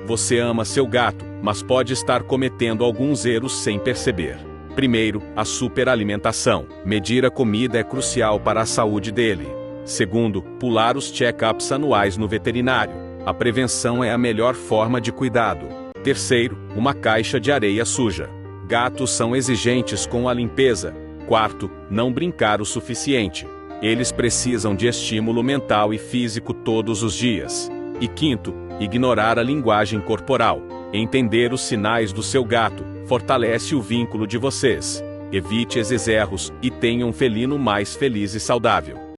Você ama seu gato, mas pode estar cometendo alguns erros sem perceber. Primeiro, a superalimentação. Medir a comida é crucial para a saúde dele. Segundo, pular os check-ups anuais no veterinário. A prevenção é a melhor forma de cuidado. Terceiro, uma caixa de areia suja. Gatos são exigentes com a limpeza. Quarto, não brincar o suficiente. Eles precisam de estímulo mental e físico todos os dias. E quinto, ignorar a linguagem corporal. Entender os sinais do seu gato fortalece o vínculo de vocês. Evite esses erros e tenha um felino mais feliz e saudável.